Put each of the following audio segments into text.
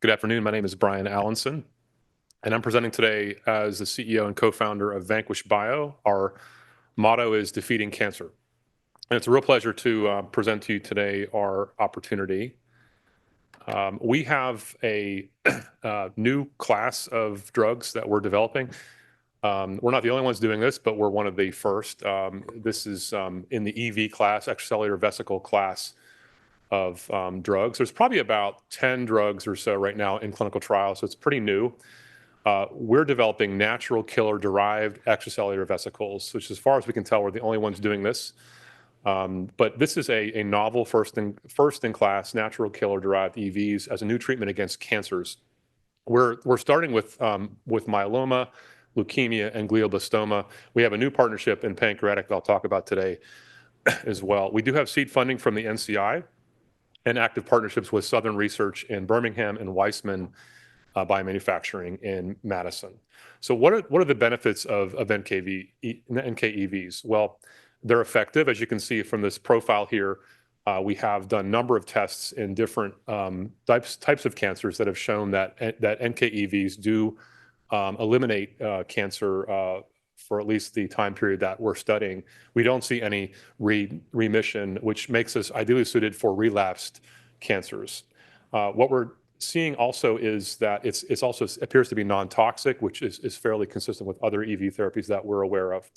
Good afternoon. My name is Bryan Allinson, and I'm presenting today as the CEO and co-founder of Vanquish Bio. Our motto is defeating cancer. And it's a real pleasure to present to you today our opportunity. We have a new class of drugs that we're developing. We're not the only ones doing this, but we're one of the first. This is in the EV class, extracellular vesicle class of drugs. There's probably about 10 drugs or so right now in clinical trials, so it's pretty new. We're developing natural killer-derived extracellular vesicles, which, as far as we can tell, we're the only ones doing this. But this is a novel first-in-class natural killer-derived EVs as a new treatment against cancers. We're starting with myeloma, leukemia, and glioblastoma. We have a new partnership in pancreatic that I'll talk about today as well. We do have seed funding from the NCI and active partnerships with Southern Research in Birmingham and Weissman Biomanufacturing in Madison. So what are the benefits of NKEVs? Well, they're effective. As you can see from this profile here, we have done a number of tests in different types of cancers that have shown that NKEVs do eliminate cancer for at least the time period that we're studying. We don't see any remission, which makes us ideally suited for relapsed cancers. What we're seeing also is that it's also appears to be non-toxic, which is fairly consistent with other EV therapies that we're aware of.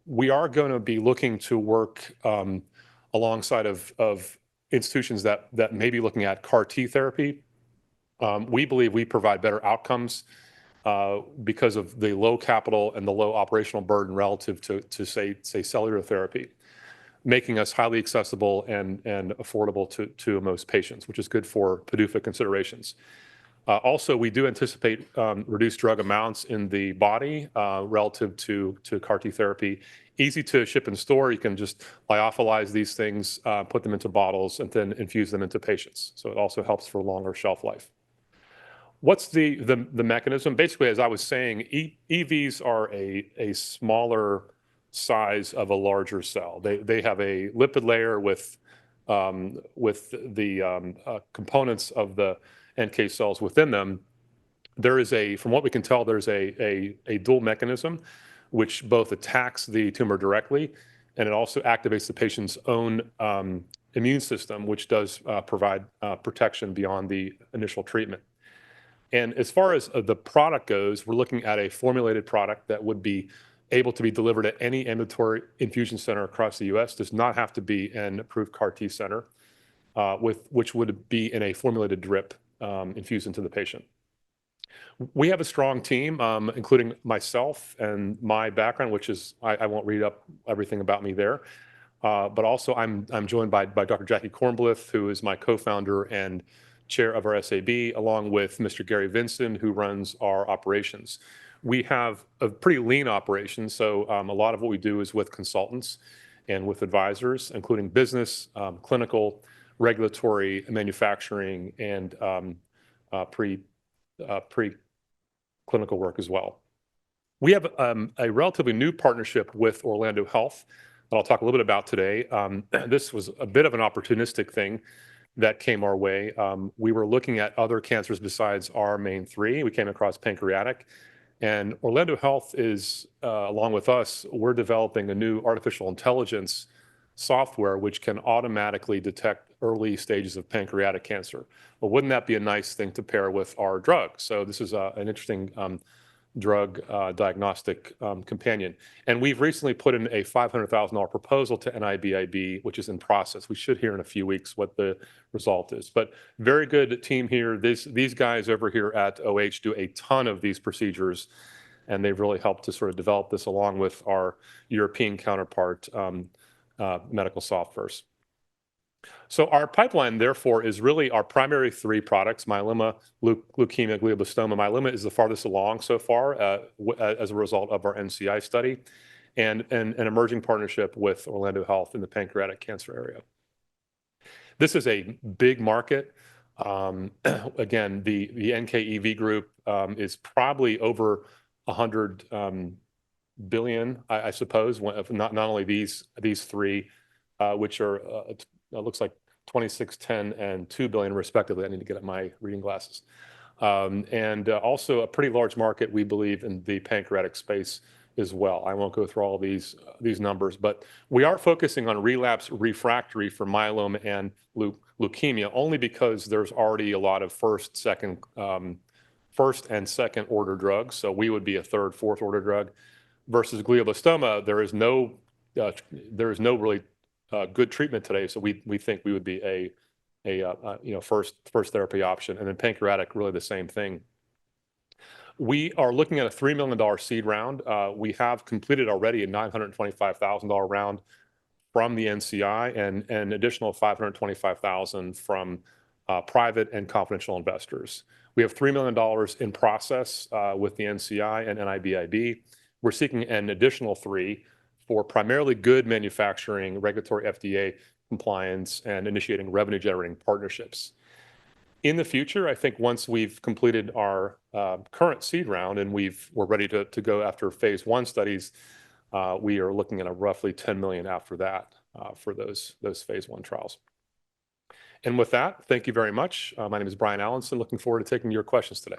We are going to be looking to work alongside of institutions that may be looking at CAR T therapy. We believe we provide better outcomes because of the low capital and the low operational burden relative to say cellular therapy, making us highly accessible and affordable to most patients, which is good for PDUFA considerations. Also, we do anticipate reduced drug amounts in the body relative to CAR T therapy. Easy to ship and store. You can just lyophilize these things, put them into bottles, and then infuse them into patients. So it also helps for longer shelf life. What's the mechanism? Basically, as I was saying, EVs are a smaller size of a larger cell. They have a lipid layer with the components of the NK cells within them. There is from what we can tell, there's a dual mechanism which both attacks the tumor directly, and it also activates the patient's own immune system, which does provide protection beyond the initial treatment. And as far as the product goes, we're looking at a formulated product that would be able to be delivered at any ambulatory infusion center across the U.S. Does not have to be an approved CAR T center, which would be in a formulated drip infused into the patient. We have a strong team, including myself and my background, which is I won't read up everything about me there, but also I'm joined by Dr. Jackie Kornblith, who is my co-founder and chair of our SAB, along with Mr. Gary Vinson, who runs our operations. We have a pretty lean operation, so a lot of what we do is with consultants and with advisors, including business, clinical, regulatory, manufacturing, and pre-clinical work as well. We have a relatively new partnership with Orlando Health that I'll talk a little bit about today. This was a bit of an opportunistic thing that came our way. We were looking at other cancers besides our main three. We came across pancreatic, and Orlando Health is, along with us, we're developing a new artificial intelligence software which can automatically detect early stages of pancreatic cancer. Well, wouldn't that be a nice thing to pair with our drug? So this is an interesting drug diagnostic companion. And we've recently put in a $500,000 proposal to NIBIB, which is in process. We should hear in a few weeks what the result is. But very good team here. These guys over here at OH do a ton of these procedures, and they've really helped to sort of develop this along with our European counterpart, Medical Softwares. So our pipeline, therefore, is really our primary three products: myeloma, leukemia, glioblastoma. Myeloma is the farthest along so far as a result of our NCI study, and an emerging partnership with Orlando Health in the pancreatic cancer area. This is a big market. Again, the NKEV group is probably over 100 billion, I suppose, not only these three, which are looks like 26, 10, and 2 billion respectively. I need to get up my reading glasses. Also a pretty large market, we believe, in the pancreatic space as well. I won't go through all these numbers, but we are focusing on relapse refractory for myeloma and leukemia only because there's already a lot of first and second order drugs. So we would be a third, fourth order drug versus glioblastoma. There is no really good treatment today. So we think we would be a first therapy option, and then pancreatic, really the same thing. We are looking at a $3 million seed round. We have completed already a $925,000 round from the NCI and an additional $525,000 from private and confidential investors. We have $3 million in process with the NCI and NIBIB. We're seeking an additional $3 million for primarily good manufacturing, regulatory FDA compliance, and initiating revenue-generating partnerships. In the future, I think once we've completed our current seed round and we're ready to go after phase 1 studies, we are looking at a roughly $10 million after that for those phase 1 trials. And with that, thank you very much. My name is Bryan Allinson. Looking forward to taking your questions today.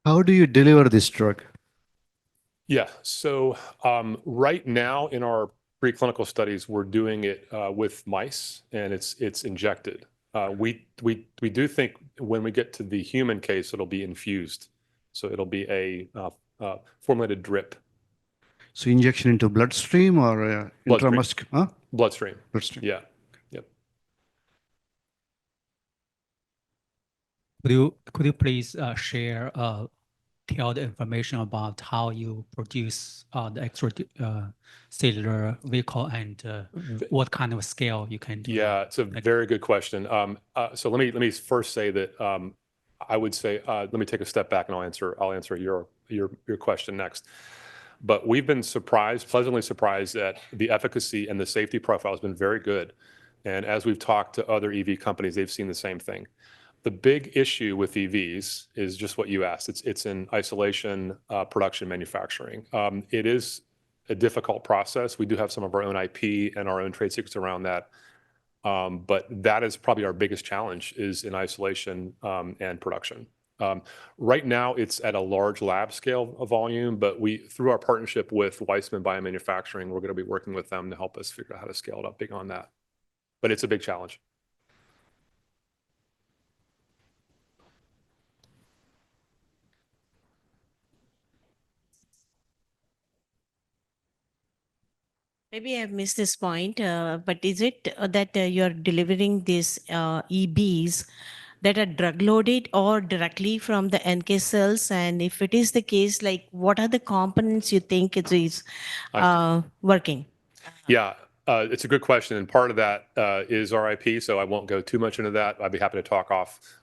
How do you deliver this drug? Yeah, so right now in our preclinical studies, we're doing it with mice, and it's injected. We do think when we get to the human case, it'll be infused. So it'll be a formulated drip. So injection into bloodstream or intramuscular? Huh? Bloodstream. Bloodstream. Yeah. Yep. Could you please share tell the information about how you produce the extracellular vehicle and what kind of scale you can do? Yeah, it's a very good question. So let me first say that I would say let me take a step back and I'll answer your question next. But we've been pleasantly surprised that the efficacy and the safety profile has been very good. And as we've talked to other EV companies, they've seen the same thing. The big issue with EVs is just what you asked. It's in isolation, production, manufacturing. It is a difficult process. We do have some of our own IP and our own trade secrets around that. But that is probably our biggest challenge is in isolation and production. Right now, it's at a large lab scale of volume, but through our partnership with Weissman Biomanufacturing, we're going to be working with them to help us figure out how to scale it up beyond that. But it's a big challenge. Maybe I've missed this point, but is it that you're delivering these EBs that are drug loaded or directly from the NK cells? And if it is the case, like what are the components you think it is working? Yeah, it's a good question. And part of that is our IP, so I won't go too much into that. I'd be happy to talk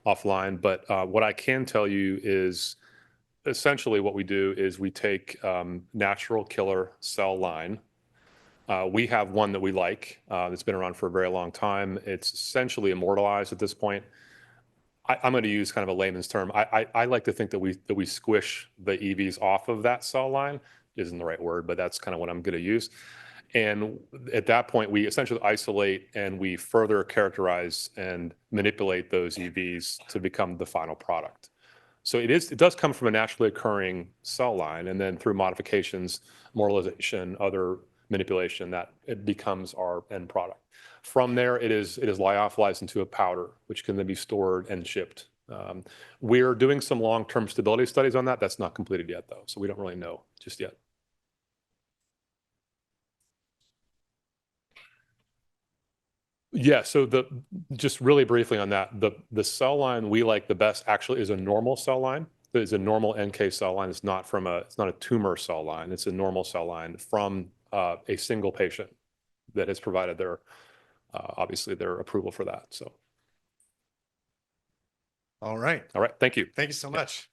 offline. But what I can tell you is essentially what we do is we take natural killer cell line. We have one that we like that's been around for a very long time. It's essentially immortalized at this point. I'm going to use kind of a layman's term. I like to think that we squish the EVs off of that cell line. Isn't the right word, but that's kind of what I'm going to use. And at that point, we essentially isolate and we further characterize and manipulate those EVs to become the final product. So it does come from a naturally occurring cell line, and then through modifications, mortalization, other manipulation, that it becomes our end product. From there, it is lyophilized into a powder, which can then be stored and shipped. We're doing some long-term stability studies on that. That's not completed yet, though, so we don't really know just yet. Yeah, so just really briefly on that, the cell line we like the best actually is a normal cell line. It's a normal NK cell line. It's not a tumor cell line. It's a normal cell line from a single patient that has provided obviously their approval for that. So. All right. All right. Thank you. Thank you so much.